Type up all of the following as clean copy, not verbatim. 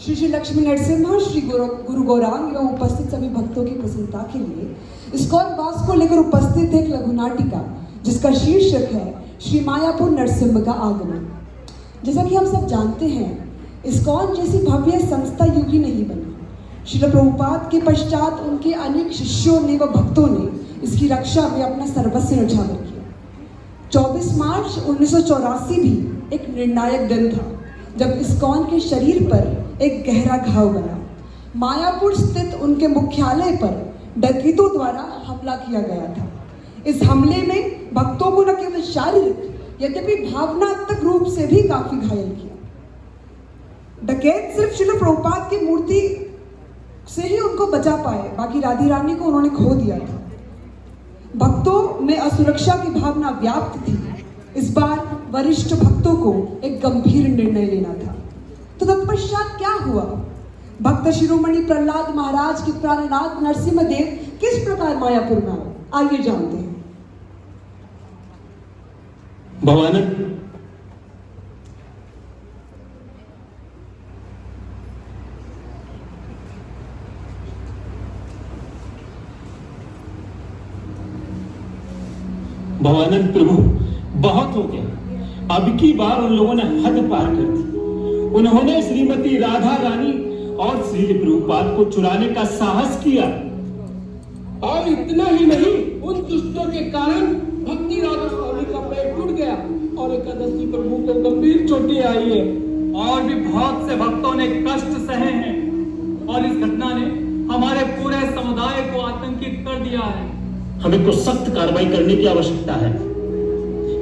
श्री श्री लक्ष्मी नरसिम्हा, श्री गुरु गौरांग एवं उपस्थित सभी भक्तों की प्रसन्नता के लिए इस्कॉन वास को लेकर उपस्थित एक लघु नाटिका जिसका शीर्षक है श्री मायापुर नरसिम्हा का आगमन। जैसा कि हम सब जानते हैं, इस्कॉन जैसी भव्य संस्था यूं ही नहीं बनी। श्रील प्रभुपाद के पश्चात उनके अनेक शिष्यों ने व भक्तों ने इसकी रक्षा में अपना सर्वस्व न्यौछावर किया। 24 मार्च 1984 भी एक निर्णायक दिन था जब इस्कॉन के शरीर पर एक गहरा घाव बना। मायापुर स्थित उनके मुख्यालय पर डकैतों द्वारा हमला किया गया था। इस हमले में भक्तों को न केवल शारीरिक यद्यपि भावनात्मक रूप से भी काफी घायल किया। डकैत सिर्फ श्रील प्रभुपाद की मूर्ति से ही उनको बचा पाए, बाकी राधी रानी को उन्होंने खो दिया था। भक्तों में असुरक्षा की भावना व्याप्त थी। इस बार वरिष्ठ भक्तों को एक गंभीर निर्णय लेना था। तो तत्पश्चात क्या हुआ? भक्त शिरोमणि प्रहलाद महाराज के प्राणनाथ नरसिम्हा देव किस प्रकार मायापुर में आए, आइए जानते हैं। भवानंद, भवानंद प्रभु, बहुत हो गया। अब की बार उन लोगों ने हद पार कर दी। उन्होंने श्रीमती राधा रानी और श्री प्रभुपाद को चुराने का साहस किया। और इतना ही नहीं, उन दुष्टों के कारण भक्ति राधा स्वामी का पेट टूट गया और एकादशी प्रभु को गंभीर चोटें आई है। और भी बहुत से भक्तों ने कष्ट सहे हैं और इस घटना ने हमारे पूरे समुदाय को आतंकित कर दिया है। हमें को सख्त कार्रवाई करने की आवश्यकता है।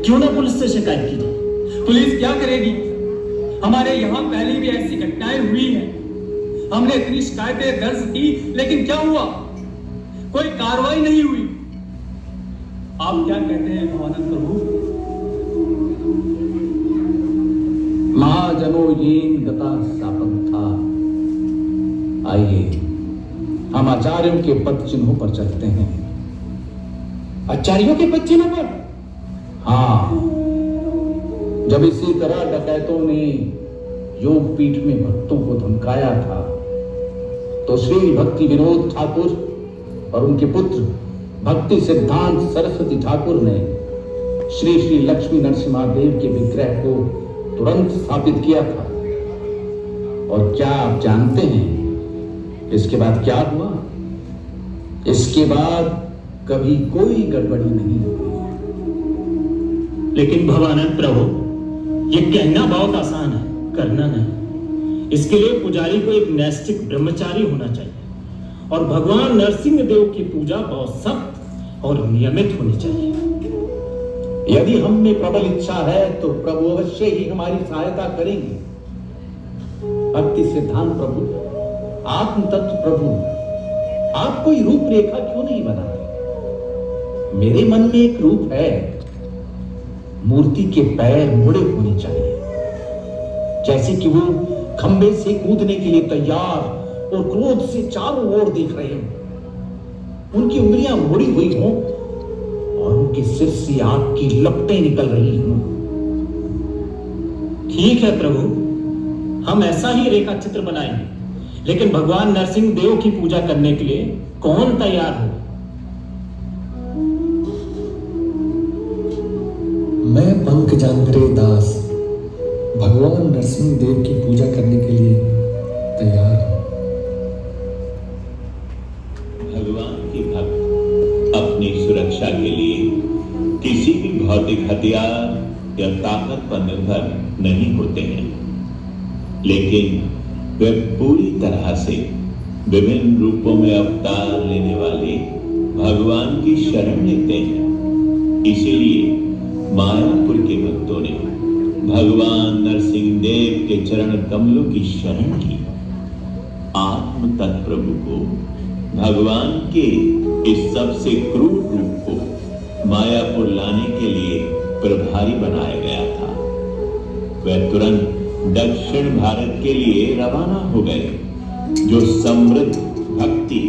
क्यों ना पुलिस से शिकायत की जाए? पुलिस क्या करेगी? हमारे यहाँ पहले भी ऐसी घटनाएं हुई हैं। हमने इतनी शिकायतें दर्ज की, लेकिन क्या हुआ? कोई कार्रवाई नहीं हुई। आप क्या कहते हैं भवानंद प्रभु? महाजनो येन गता सापंथा। आइए हम आचार्यों के पद चिन्हों पर चलते हैं। आचार्यों के पद चिन्हों पर? हाँ, जब इसी तरह डकैतों ने योग पीठ में भक्तों को धमकाया था तो श्री भक्ति विनोद ठाकुर और उनके पुत्र भक्ति सिद्धांत सरस्वती ठाकुर ने श्री श्री लक्ष्मी नरसिम्हा देव के विग्रह को तुरंत स्थापित किया था। और क्या आप जानते हैं इसके बाद क्या हुआ? इसके बाद कभी कोई गड़बड़ी नहीं हुई। लेकिन भवानंद प्रभु, ये कहना बहुत आसान है, करना नहीं। इसके लिए पुजारी को एक नैष्ठिक ब्रह्मचारी होना चाहिए और भगवान नरसिंह देव की पूजा बहुत सख्त और नियमित होनी चाहिए। यदि हम में प्रबल इच्छा है तो प्रभु अवश्य ही हमारी सहायता करेंगे। भक्ति सिद्धांत प्रभु, आत्म तत्व प्रभु, आप कोई रूपरेखा क्यों नहीं बनाते? मेरे मन में एक रूप है। मूर्ति के पैर मुड़े होने चाहिए, जैसे कि वो खंबे से कूदने के लिए तैयार और क्रोध से चारों ओर देख रहे हों। उनकी उंगलियां मुड़ी हुई हों और उनके सिर से आग की लपटें निकल रही हों। ठीक है प्रभु, हम ऐसा ही रेखा चित्र बनाएंगे। लेकिन भगवान नरसिंह देव की पूजा करने के लिए कौन तैयार हो? मैं पंकजांतरे दास भगवान नरसिंह देव की पूजा करने के लिए तैयार हूं। भगवान के भक्त अपनी सुरक्षा के लिए किसी भी भौतिक हथियार या ताकत पर निर्भर नहीं होते हैं, लेकिन वे पूरी तरह से विभिन्न रूपों में अवतार लेने वाले भगवान की शरण लेते हैं। इसीलिए मायापुर के भक्तों ने भगवान नरसिंह देव के चरण कमलों की शरण की। आत्म तत्प्रभु को भगवान के इस सबसे क्रूर रूप को मायापुर लाने के लिए प्रभारी बनाया गया था। वह तुरंत दक्षिण भारत के लिए रवाना हो गए, जो समृद्ध भक्ति,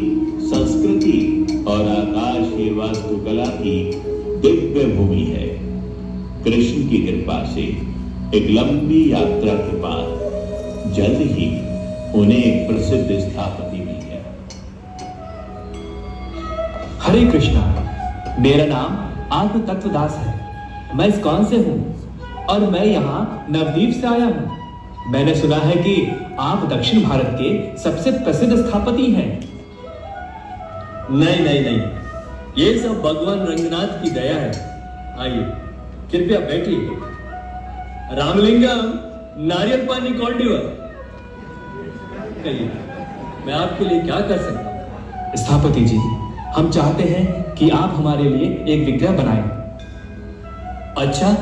संस्कृति और आकाशीय वास्तुकला की दिव्य भूमि है। कृष्ण की कृपा से एक लंबी यात्रा के बाद जल्द ही उन्हें एक प्रसिद्ध स्थपति भी है। हरे कृष्णा, मेरा नाम आत्म तत्वदास है। मैं इस्कॉन से हूँ और मैं यहाँ नवद्वीप से आया हूँ। मैंने सुना है कि आप दक्षिण भारत के सबसे प्रसिद्ध स्थपति हैं। नहीं नहीं नहीं, ये सब भगवान रंगनाथ की दया है। आइए, कृपया बैठिए। रामलिंगम, नारियल पानी कौन दिया? कहिए, मैं आपके लिए क्या कर सकता हूँ? स्थपति जी, हम चाहते हैं कि आप हमारे लिए एक विग्रह बनाएं। अच्छा,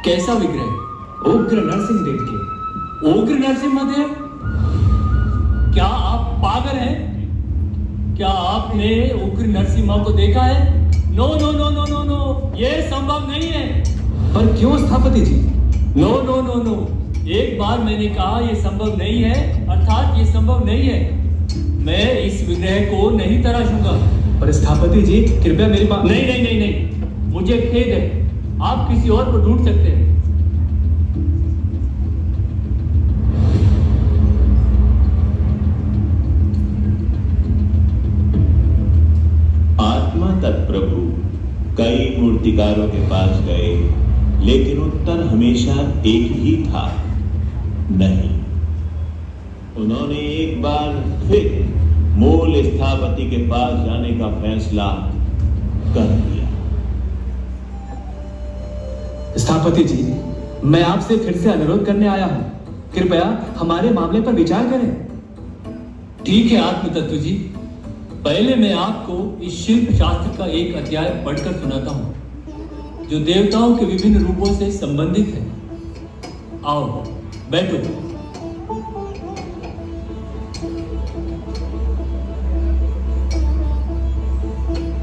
कैसा विग्रह? उग्र नरसिंह देव के। उग्र नरसिम्हा? क्या आप पागल हैं? क्या आपने उग्र नरसिम्हा को देखा है? No no no no no no, ये संभव नहीं है। पर क्यों स्थपति जी? नो नो नो नो, एक बार मैंने कहा ये संभव नहीं है, अर्थात ये संभव नहीं है। मैं इस विग्रह को नहीं तराशूंगा। पर स्थपति जी, कृपया मेरी बात। नहीं नहीं नहीं नहीं, मुझे खेद है। आप किसी और को ढूंढ सकते हैं। आत्मा तत्प्रभु कई मूर्तिकारों के पास गए, लेकिन उत्तर हमेशा एक ही था, नहीं। उन्होंने एक बार फिर मूल स्थपति के पास जाने का फैसला कर लिया। स्थपति जी, मैं आपसे फिर से अनुरोध करने आया हूं। कृपया हमारे मामले पर विचार करें। ठीक है आत्म तत्व जी, पहले मैं आपको इस शिल्प शास्त्र का एक अध्याय पढ़कर सुनाता हूं, जो देवताओं के विभिन्न रूपों से संबंधित है। आओ, बैठो।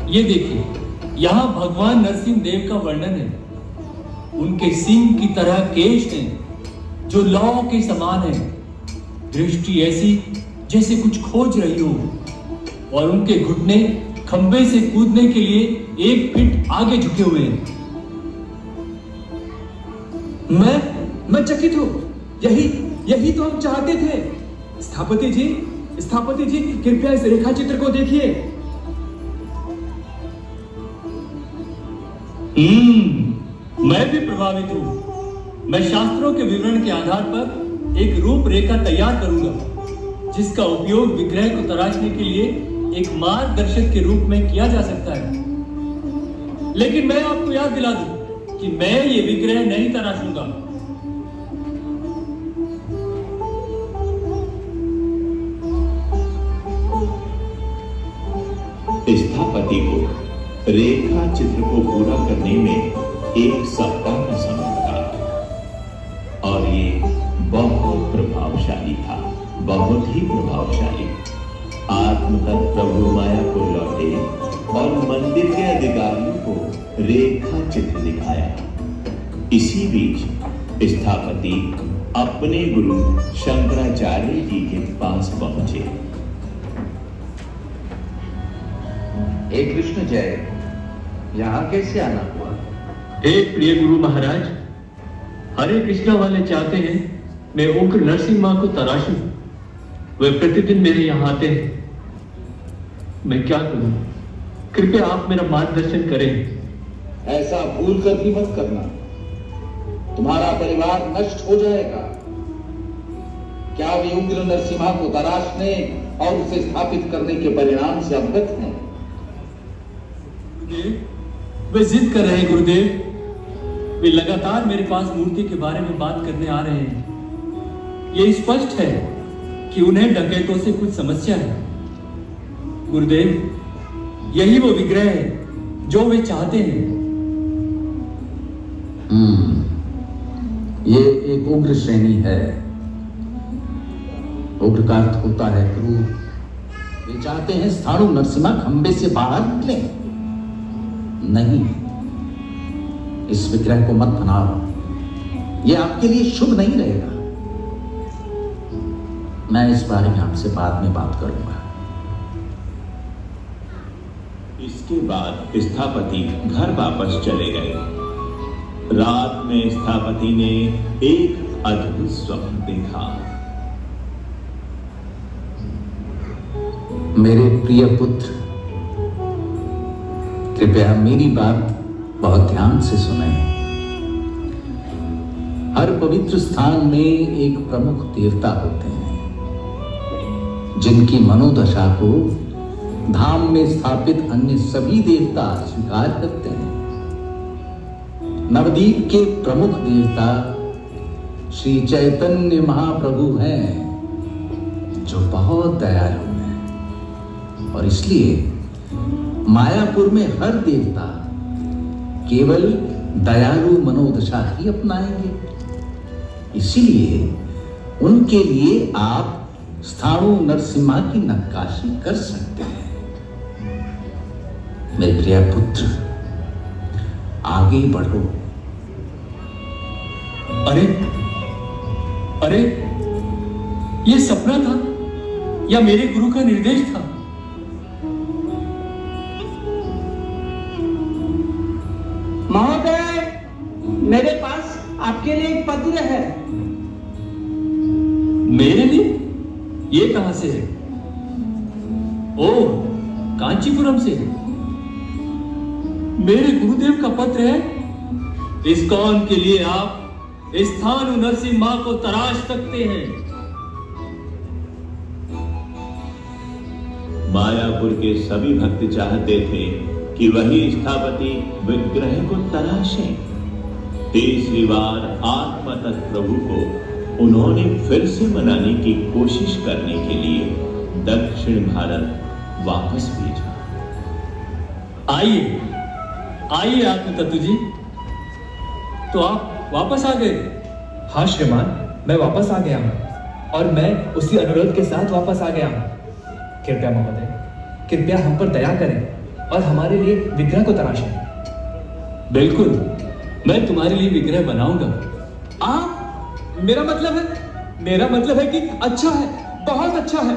ये देखिए, यहां भगवान नरसिंह देव का वर्णन है। उनके सिंह की तरह केश हैं, जो लौ के समान है। दृष्टि ऐसी जैसे कुछ खोज रही हो, और उनके घुटने खंबे से कूदने के लिए 1 फीट आगे झुके हुए हैं। मैं चकित हूं। यही तो हम चाहते थे। स्थपति जी, कृपया इस रेखा चित्र को देखिए। मैं भी प्रभावित हूं। मैं शास्त्रों के विवरण के आधार पर एक रूपरेखा तैयार करूंगा, जिसका उपयोग विग्रह को तराशने के लिए एक मार्गदर्शक के रूप में किया जा सकता है। लेकिन मैं आपको याद दिला दूं कि मैं ये विग्रह नहीं तराशूंगा। स्थपति को रेखा चित्र को पूरा करने में 1 सप्ताह का समय था, और ये बहुत प्रभावशाली था, बहुत ही प्रभावशाली। आत्मतत्व प्रभु मायापुर लौटे और मंदिर के अधिकारियों को रेखा चित्र दिखाया। इसी बीच स्थपति अपने गुरु शंकराचार्य जी के पास पहुंचे। हे कृष्ण जय, यहाँ कैसे आना हुआ? हे प्रिय गुरु महाराज, हरे कृष्णा वाले चाहते हैं मैं उग्र नरसिम्हा को तराशूं। वे प्रतिदिन मेरे यहाँ आते हैं। मैं क्या करूं? कृपया आप मेरा मार्गदर्शन करें। ऐसा भूल कर भी मत करना, तुम्हारा परिवार नष्ट हो जाएगा। क्या वे उग्र नरसिम्हा को तराशने और उसे स्थापित करने के परिणाम से अवगत हैं? वे जिद कर रहे हैं गुरुदेव। वे लगातार मेरे पास मूर्ति के बारे में बात करने आ रहे हैं। ये स्पष्ट है कि उन्हें डकैतों से कुछ समस्या है। गुरुदेव, यही वो विग्रह है जो वे चाहते हैं। ये एक उग्र श्रेणी है। उग्र का अर्थ होता है क्रूर। वे चाहते हैं स्थाणु नरसिम्हा खंबे से बाहर निकले। नहीं, इस विग्रह को मत बनाओ, यह आपके लिए शुभ नहीं रहेगा। मैं इस बारे में आपसे बाद में बात करूंगा। इसके बाद स्थपति घर वापस चले गए। रात में स्थपति ने एक अद्भुत स्वप्न देखा। मेरे प्रिय पुत्र, कृपया मेरी बात बहुत ध्यान से सुने। हर पवित्र स्थान में एक प्रमुख देवता होते हैं जिनकी मनोदशा को धाम में स्थापित अन्य सभी देवता स्वीकार करते हैं। नवदीप के प्रमुख देवता श्री चैतन्य महाप्रभु हैं, जो बहुत दयालु हैं, और इसलिए मायापुर में हर देवता केवल दयालु मनोदशा ही अपनाएंगे। इसीलिए उनके लिए आप स्थाणु नरसिम्हा की नक्काशी कर सकते हैं। मेरे प्रिय पुत्र, आगे बढ़ो। अरे अरे, ये सपना था या मेरे गुरु का निर्देश था? महोदय, मेरे पास आपके लिए एक पत्र है। मेरे लिए? ये कहां से है? ओह, कांचीपुरम से। मेरे गुरुदेव का पत्र है। इस्कॉन के लिए आप स्थाणु नरसिम्हा को तराश सकते हैं। मायापुर के सभी भक्त चाहते थे कि वही स्थापति विग्रह को तराशें। तीसरी बार आत्मतत् प्रभु को उन्होंने फिर से मनाने की कोशिश करने के लिए दक्षिण भारत वापस भेजा। आइए आइए आत्मतत्व जी, तो आप वापस आ गए? हाँ श्रीमान, मैं वापस आ गया हूँ, और मैं उसी अनुरोध के साथ वापस आ गया हूँ। कृपया महोदय, कृपया हम पर दया करें और हमारे लिए विग्रह को तराशें। बिल्कुल, मैं तुम्हारे लिए विग्रह बनाऊंगा। मेरा मतलब है कि अच्छा है, बहुत अच्छा है।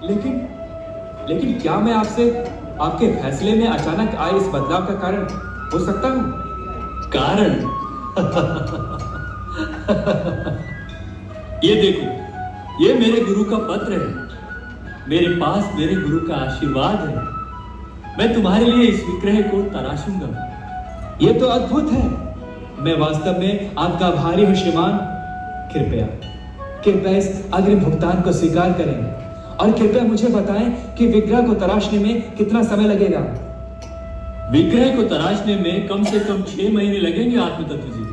लेकिन क्या मैं आपसे आपके फैसले में अचानक आए इस बदलाव का कारण हो सकता हूँ? कारण? ये देखो, ये मेरे गुरु का पत्र है। मेरे पास मेरे गुरु का आशीर्वाद है। मैं तुम्हारे लिए इस विग्रह को तराशूंगा। ये तो अद्भुत है। मैं वास्तव में आपका आभारी हूं श्रीमान। कृपया इस अग्रिम भुगतान को स्वीकार करें, और कृपया मुझे बताएं कि विग्रह को तराशने में कितना समय लगेगा। विग्रह को तराशने में कम से कम 6 महीने लगेंगे आत्मतत्व जी।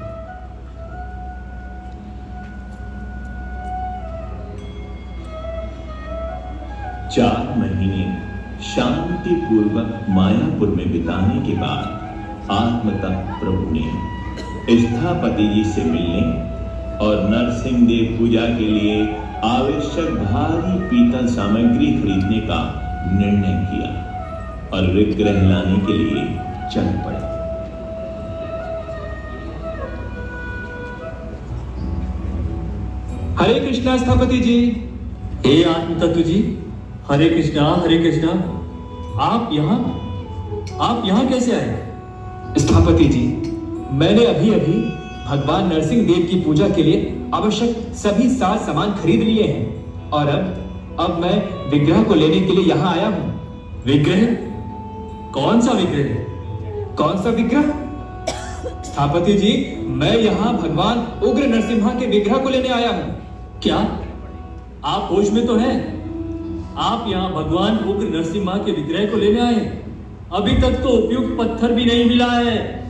चार महीने शांतिपूर्वक मायापुर में बिताने के बाद आत्मतत् प्रभु ने स्थापति जी से मिलने और नरसिंह देव पूजा के लिए आवश्यक भारी पीतल सामग्री खरीदने का निर्णय किया और विग्रह लाने के लिए चल पड़े। हरे कृष्णा स्थापति जी। हे आत्मतत्व जी, हरे कृष्णा हरे कृष्णा। आप यहाँ कैसे आए? स्थापति जी, मैंने अभी भगवान नरसिंह देव की पूजा के लिए आवश्यक सभी साज सामान खरीद लिए हैं, और अब मैं विग्रह को लेने के लिए यहाँ आया हूँ। विग्रह? कौन सा विग्रह? कौन सा विग्रह? स्थापति जी, मैं यहाँ भगवान उग्र नरसिम्हा के विग्रह को लेने आया हूँ। क्या आप होश में तो हैं? आप यहाँ भगवान उग्र नरसिम्हा के विग्रह को लेने आए? अभी तक तो उपयुक्त पत्थर भी नहीं मिला है।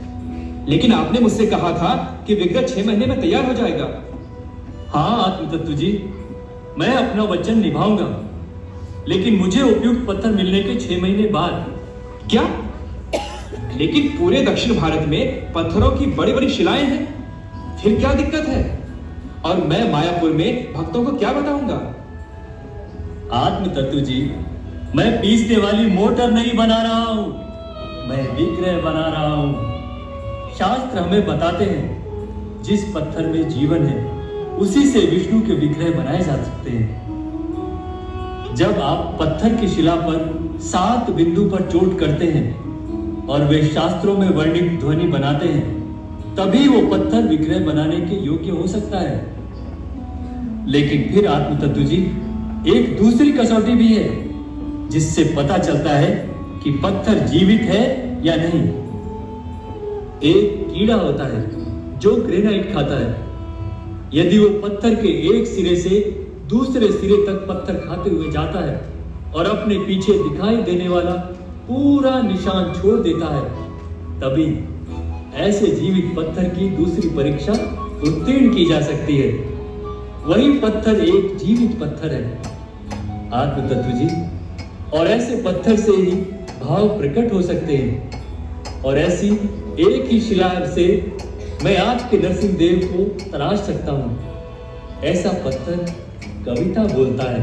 लेकिन आपने मुझसे कहा था कि विग्रह 6 महीने में तैयार हो जाएगा। हाँ आत्मतत्व जी, मैं अपना वचन निभाऊंगा, लेकिन मुझे उपयुक्त पत्थर मिलने के 6 महीने बाद। क्या? लेकिन पूरे दक्षिण भारत में पत्थरों की बड़ी बड़ी शिलाएं हैं, फिर क्या दिक्कत है? और मैं मायापुर में भक्तों को क्या बताऊंगा? आत्मतत्व जी, मैं पीसने वाली मोटर नहीं बना रहा हूं, मैं विग्रह बना रहा हूं। शास्त्र हमें बताते हैं, जिस पत्थर में जीवन है उसी से विष्णु के विग्रह बनाए जा सकते हैं। जब आप पत्थर की शिला पर 7 बिंदु पर चोट करते हैं और वे शास्त्रों में वर्णित ध्वनि बनाते हैं, तभी वो पत्थर विग्रह बनाने के योग्य हो सकता है। लेकिन फिर आत्मतत्व जी, एक दूसरी कसौटी भी है। जिससे पता चलता है कि पत्थर जीवित है या नहीं। एक कीड़ा होता है जो ग्रेनाइट खाता है। यदि वो पत्थर के एक सिरे से दूसरे सिरे तक पत्थर खाते हुए जाता है और अपने पीछे दिखाई देने वाला पूरा निशान छोड़ देता है, तभी ऐसे जीवित पत्थर की दूसरी परीक्षा उत्तीर्ण की जा सकती है। वही पत्थर एक जीवित पत्थर है, आत्म तत्व जी। और ऐसे पत्थर से ही भाव प्रकट हो सकते हैं। और ऐसी एक ही शिला से मैं आपके नरसिंह देव को तराश सकता हूं। ऐसा पत्थर कविता बोलता है।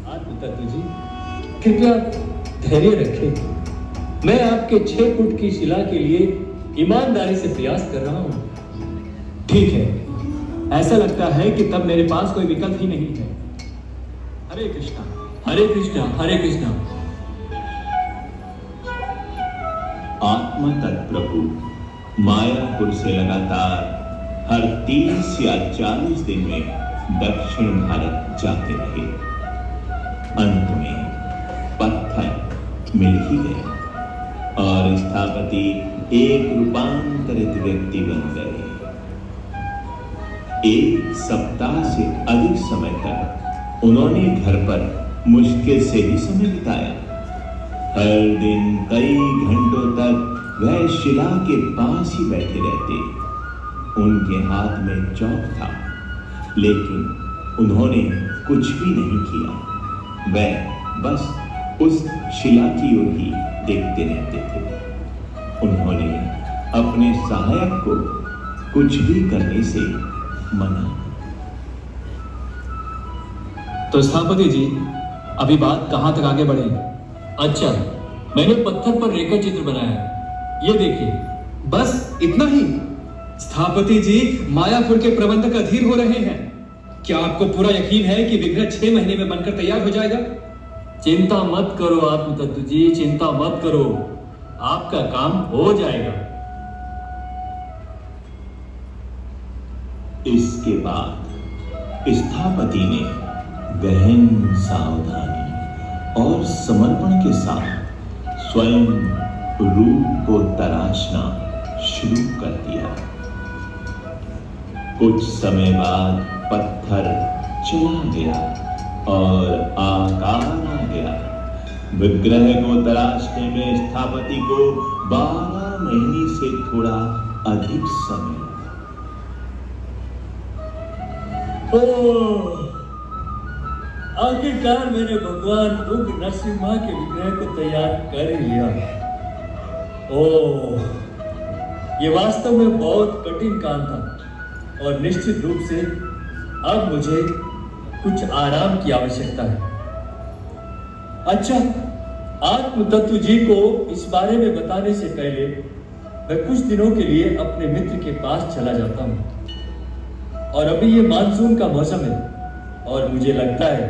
आत्म तत्व जी, कृपया धैर्य रखें। मैं आपके 6 फुट की शिला के लिए ईमानदारी से प्रयास कर रहा हूं। ठीक है, ऐसा लगता है कि तब मेरे पास कोई विकल्प ही नहीं है। हरे कृष्णा, हरे कृष्णा, हरे कृष्णा। आत्मा तत्प्रभु मायापुर से लगातार हर 30 या 40 दिन में दक्षिण भारत जाते रहे। अंत में पत्थर मिल ही गए और स्थापति एक रूपांतरित व्यक्ति बन गए। 1 सप्ताह से अधिक समय तक उन्होंने घर पर मुश्किल से ही समय बिताया। हर दिन कई घंटों तक वह शिला के पास ही बैठे रहते। उनके हाथ में चौक था, लेकिन उन्होंने कुछ भी नहीं किया। वह बस उस शिला की ओर ही देखते रहते थे। उन्होंने अपने सहायक को कुछ भी करने से मना। तो स्थापति जी, अभी बात कहां तक आगे बढ़ी? अच्छा, मैंने पत्थर पर रेखा चित्र बनाया, ये देखिए। बस इतना ही? स्थापति जी, मायापुर के प्रबंधक अधीर हो रहे हैं। क्या आपको पूरा यकीन है कि विग्रह 6 महीने में बनकर तैयार हो जाएगा? चिंता मत करो आत्म तत्व जी, चिंता मत करो, आपका काम हो जाएगा। इसके बाद स्थापति ने गहन सावधानी और समर्पण के साथ स्वयं रूप को तराशना शुरू कर दिया। कुछ समय बाद पत्थर चला गया और आकार आ गया। विग्रह को तराशने में स्थापति को 12 महीने से थोड़ा अधिक समय लगा। आखिरकार मैंने भगवान उग्र नरसिम्हा के विग्रह को तैयार कर ही लिया। ओह, ये वास्तव में बहुत कठिन काम था और निश्चित रूप से अब मुझे कुछ आराम की आवश्यकता है। अच्छा, आत्म तत्व जी को इस बारे में बताने से पहले मैं कुछ दिनों के लिए अपने मित्र के पास चला जाता हूँ। और अभी ये मानसून का मौसम है और मुझे लगता है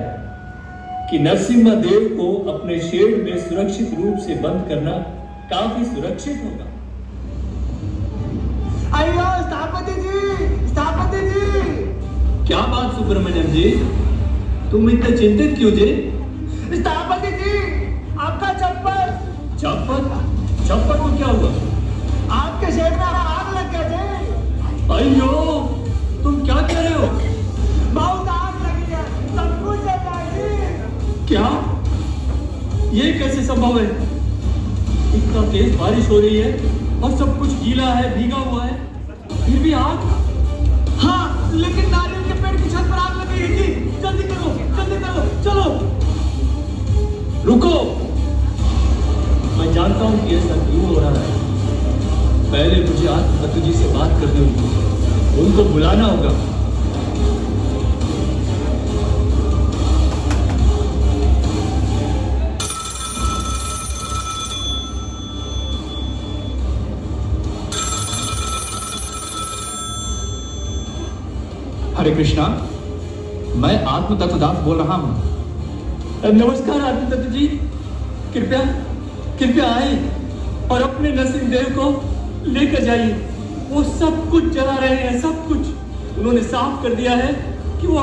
कि नरसिम्हा देव को अपने शेड में सुरक्षित रूप से बंद करना काफी सुरक्षित होगा। अयो स्थापति जी, स्थापति जी! क्या बात सुब्रमण्यम जी, तुम इतने चिंतित क्यों जी? स्थापति जी, आपका चप्पल! चप्पल? चप्पल को क्या हुआ? आपके शेड में आग लग गया जी। अयो, तुम क्या कह रहे हो? बहुत आग लगी है, सब कुछ जल जाएगी। क्या? ये कैसे संभव है? इतना तेज बारिश हो रही है और सब कुछ गीला है, भीगा हुआ है, फिर भी आग? हाँ, लेकिन नारियल के पेड़ की छत पर आग लगी है जी। जल्दी करो, चलो। रुको, मैं जानता हूं कि ऐसा क्यों हो रहा है। पहले मुझे आत्म तत्व जी से बात करनी होगी, उनको बुलाना होगा। हरे कृष्णा, मैं आत्म तत्वदास बोल रहा हूं। नमस्कार आत्म तत्व जी, कृपया आए और अपने नरसिंह देव को लेकर जाइए। वो सब कुछ जला रहे हैं, सब कुछ। उन्होंने साफ कर दिया है कि वो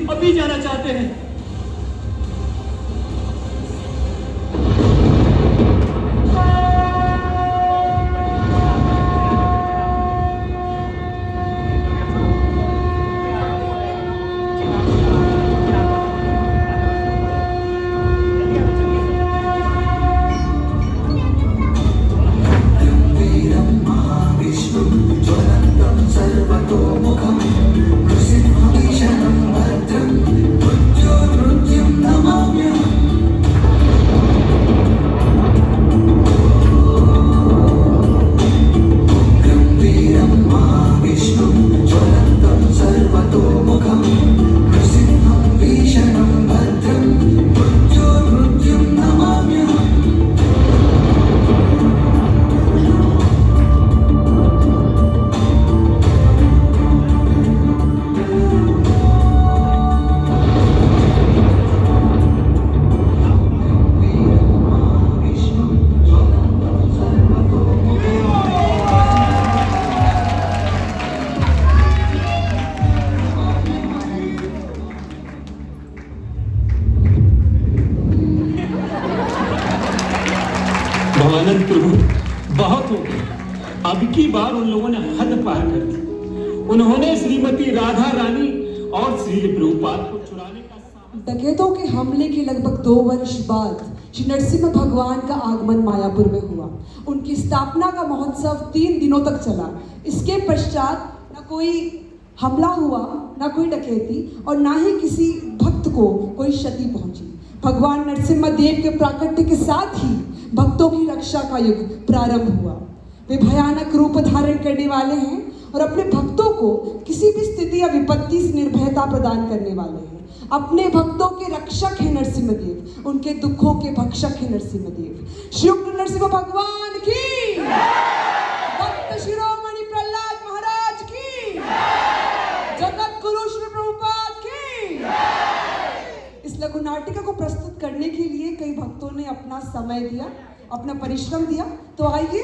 अभी जाना चाहते हैं। अब की बार उन लोगों ने हद पार कर दी। उन्होंने श्रीमती राधा रानी और श्रील प्रभुपाद को चुराने का डकैतों के हमले के लगभग 2 वर्ष बाद श्री नरसिम्हा भगवान का आगमन मायापुर में हुआ। उनकी स्थापना का महोत्सव 3 दिनों तक चला। इसके पश्चात न कोई हमला हुआ, न कोई डकैती और ना ही किसी भक्त को कोई क्षति पहुंची। भगवान नरसिम्हा देव के प्राकट्य के साथ ही भक्तों की रक्षा का युग प्रारंभ हुआ। वे भयानक रूप धारण करने वाले हैं और अपने भक्तों को किसी भी स्थिति या विपत्ति से निर्भयता प्रदान करने वाले हैं। अपने भक्तों के रक्षक है नरसिम्हदेव, उनके दुखों के भक्षक है नरसिम्हदेव। श्री उग्र नरसिम्हा भगवान की, भक्त शिरोमणि प्रहलाद महाराज की, जगत गुरु श्री प्रभुपाद की। इस लघु नाटिका को प्रस्तुत करने के लिए कई भक्तों ने अपना समय दिया, अपना परिश्रम दिया। तो आइए